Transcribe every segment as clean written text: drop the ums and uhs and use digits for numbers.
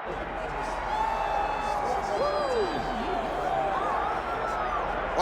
All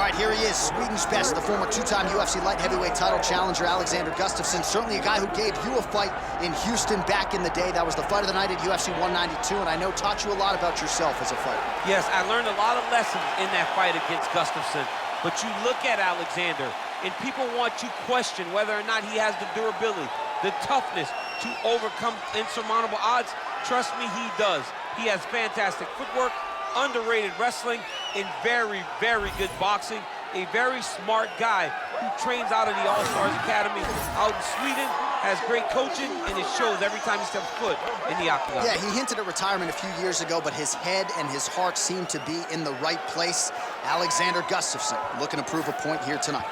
right, here he is, Sweden's best, the former two-time UFC light heavyweight title challenger, Alexander Gustafsson. Certainly a guy who gave you a fight in Houston back in the day. That was the fight of the night at UFC 192, and I know taught you a lot about yourself as a fighter. Yes, I learned a lot of lessons in that fight against Gustafsson. But you look at Alexander, and people want to question whether or not he has the durability, the toughness to overcome insurmountable odds. Trust me, he does. He has fantastic footwork, underrated wrestling, and very, very good boxing. A very smart guy who trains out of the All-Stars Academy out in Sweden, has great coaching, and it shows every time he steps foot in the octagon. Yeah, he hinted at retirement a few years ago, but his head and his heart seem to be in the right place. Alexander Gustafsson looking to prove a point here tonight.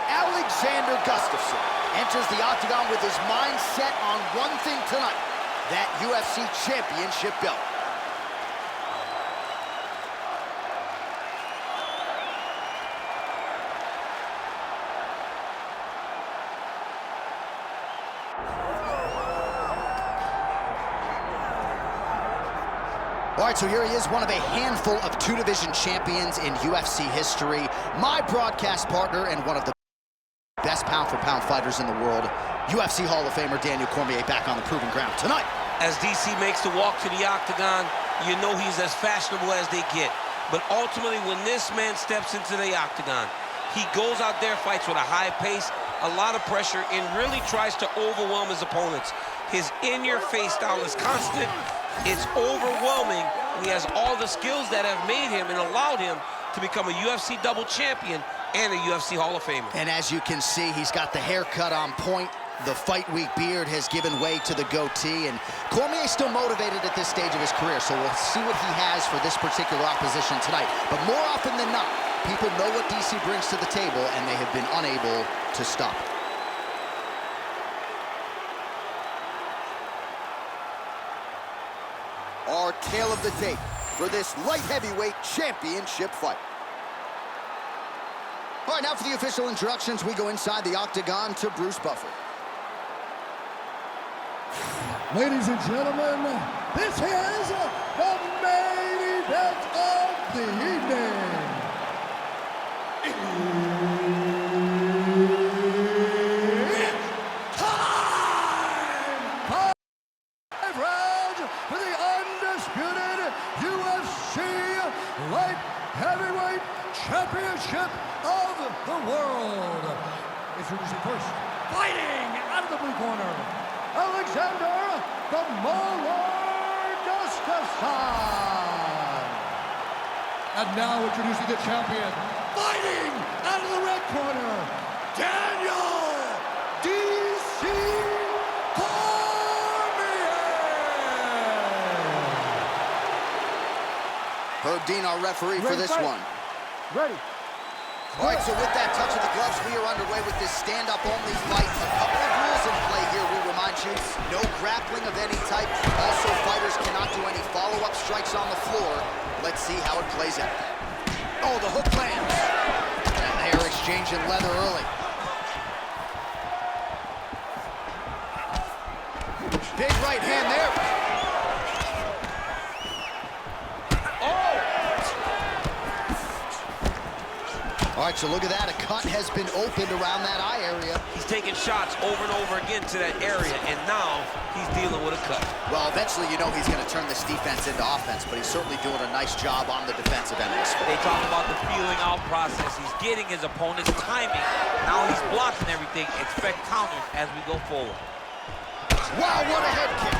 Alexander Gustafsson enters the octagon with his mind set on one thing tonight, that UFC championship belt. All right, so here he is, one of a handful of two-division champions in UFC history. My broadcast partner and one of the best pound-for-pound fighters in the world, UFC Hall of Famer Daniel Cormier, back on the proving ground tonight. As DC makes the walk to the octagon, you know he's as fashionable as they get. But ultimately, when this man steps into the octagon, he goes out there, fights with a high pace, a lot of pressure, and really tries to overwhelm his opponents. His in-your-face style is constant. It's overwhelming. He has all the skills that have made him and allowed him to become a UFC double champion and a UFC Hall of Famer. And as you can see, he's got the haircut on point. The fight week beard has given way to the goatee, and Cormier's still motivated at this stage of his career, so we'll see what he has for this particular opposition tonight. But more often than not, people know what DC brings to the table, and they have been unable to stop it. Our tale of the tape for this light heavyweight championship fight. All right, now for the official introductions, we go inside the octagon to Bruce Buffer. Ladies and gentlemen, this is the main event of the evening. It's time! 5 rounds for the undisputed UFC Light Heavyweight Championship of the world. Introducing first, fighting out of the blue corner, Alexander "The Mauler" Gustafsson. And now introducing the champion, fighting out of the red corner, Daniel DC Cormier. Herb Dean, our referee for this one. Ready. All right, so with that touch of the gloves, we are underway with this stand-up-only fight. A couple of rules in play here, we remind you. No grappling of any type. Also, fighters cannot do any follow-up strikes on the floor. Let's see how it plays out. Oh, the hook lands. And they are exchanging leather early. Big right hand there. All right, so look at that. A cut has been opened around that eye area. He's taking shots over and over again to that area, and now he's dealing with a cut. Well, eventually, you know he's going to turn this defense into offense, but he's certainly doing a nice job on the defensive end of this fight. They talk about the feeling out process. He's getting his opponent's timing. Now he's blocking everything. Expect counters as we go forward. Wow, what a head kick.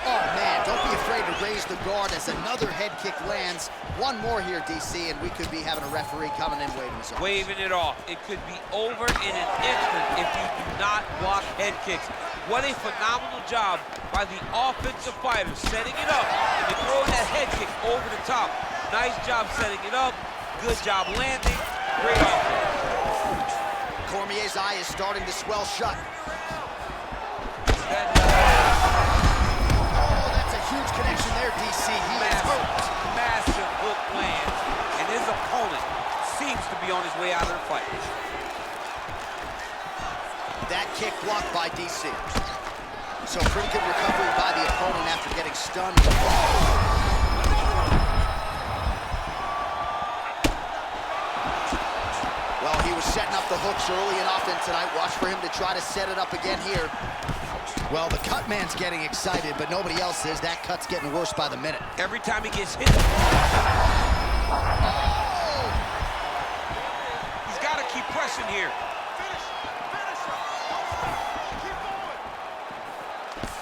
Oh, man, don't be afraid to raise the guard as another head kick lands. One more here, DC, and we could be having a referee coming in waving us off. Waving it off. It could be over in an instant if you do not block head kicks. What a phenomenal job by the offensive fighters, setting it up and throwing that head kick over the top. Nice job setting it up. Good job landing. Great offense. Cormier's eye is starting to swell shut. Huge connection there, DC. He is hurt. Massive hook lands, and his opponent seems to be on his way out of the fight. That kick blocked by DC. So pretty good recovery by the opponent after getting stunned. Well, he was setting up the hooks early and often tonight. Watch for him to try to set it up again here. Well, the cut man's getting excited, but nobody else is. That cut's getting worse by the minute. Every time he gets hit, he's got to keep pressing here.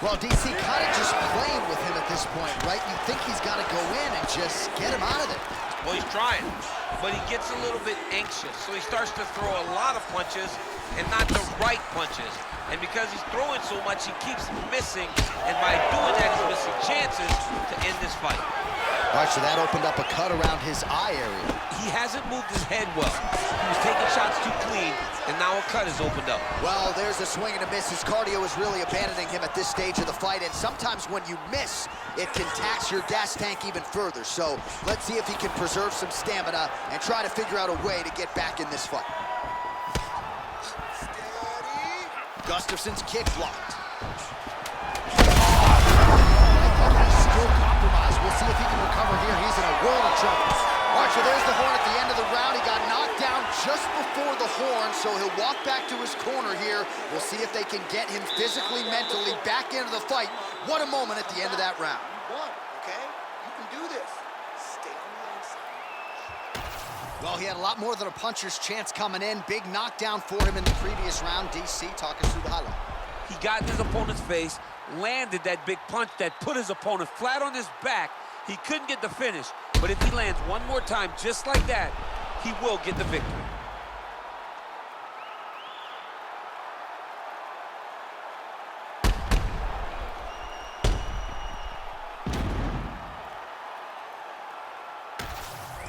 Well, DC kind of just playing with him at this point, right? You think he's got to go in and just get him out of there. Well, he's trying, but he gets a little bit anxious, so he starts to throw a lot of punches and not the right punches. And because he's throwing so much, he keeps missing, and by doing that, he's missing chances to end this fight. All right, so that opened up a cut around his eye area. He hasn't moved his head well. He was taking shots too clean, and now a cut has opened up. Well, there's a swing and a miss. His cardio is really abandoning him at this stage of the fight, and sometimes when you miss, it can tax your gas tank even further. So let's see if he can preserve some stamina and try to figure out a way to get back in this fight. Gustafsson's kick blocked. He's still compromised. We'll see if he can recover here. He's in a world of trouble. All right, so there's the horn at the end of the round. He got knocked down just before the horn, so he'll walk back to his corner here. We'll see if they can get him physically, mentally back into the fight. What a moment at the end of that round. You won, okay? You can do this. Stay on the inside. Well, he had a lot more than a puncher's chance coming in. Big knockdown for him in the previous round. DC, talk us through the highlight. He got in his opponent's face, landed that big punch that put his opponent flat on his back. He couldn't get the finish, but if he lands one more time just like that, he will get the victory.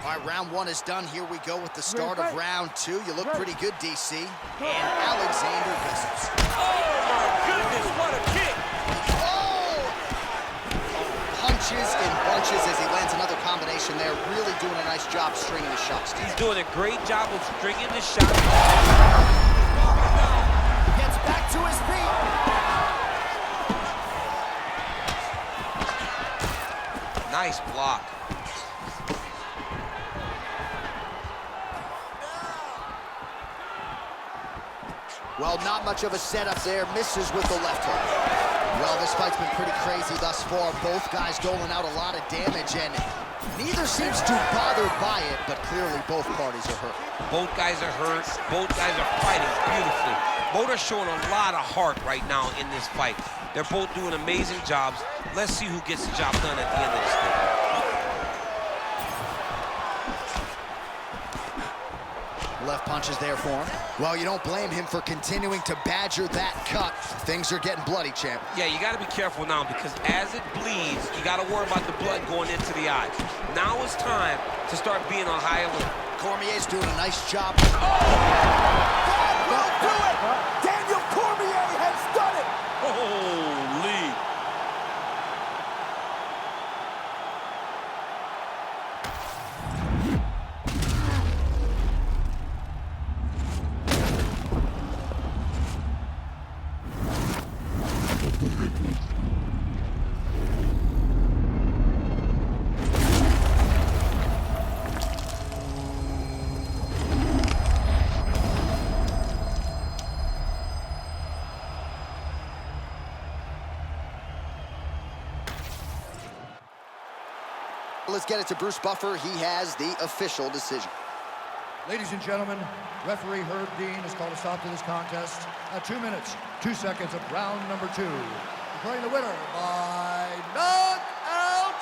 All right, round one is done. Here we go with the start of round two. You look pretty good, DC. And Alexander Gustafsson. Oh, my goodness, what a kick! Oh! Punches in bunches as he lands another combination there. Really doing a nice job stringing his shots. He's doing a great job of stringing the shots. Gets back to his feet. Nice block. Well, not much of a setup there. Misses with the left hook. Well, this fight's been pretty crazy thus far. Both guys doling out a lot of damage, and neither seems too bothered by it, but clearly both parties are hurt. Both guys are hurt. Both guys are fighting beautifully. Both are showing a lot of heart right now in this fight. They're both doing amazing jobs. Let's see who gets the job done at the end of this thing. Left punch is there for him. Well, you don't blame him for continuing to badger that cut. Things are getting bloody, champ. Yeah, you got to be careful now because as it bleeds, you got to worry about the blood going into the eye. Now it's time to start being on high alert. Cormier's doing a nice job. That will do it! Daniel Cormier has done it! Holy. Let's get it to Bruce Buffer. He has the official decision. Ladies and gentlemen, referee Herb Dean has called a stop to this contest at 2 minutes, 2 seconds of round number 2. Declaring the winner by knockout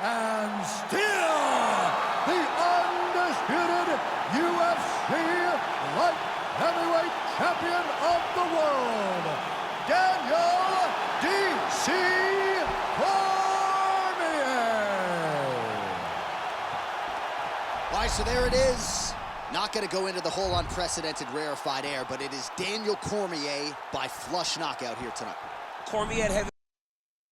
and still the undisputed UFC light heavyweight champion of the world, Daniel D.C. All right, so there it is. Not going to go into the whole unprecedented rarefied air, but it is Daniel Cormier by flush knockout here tonight. Cormier had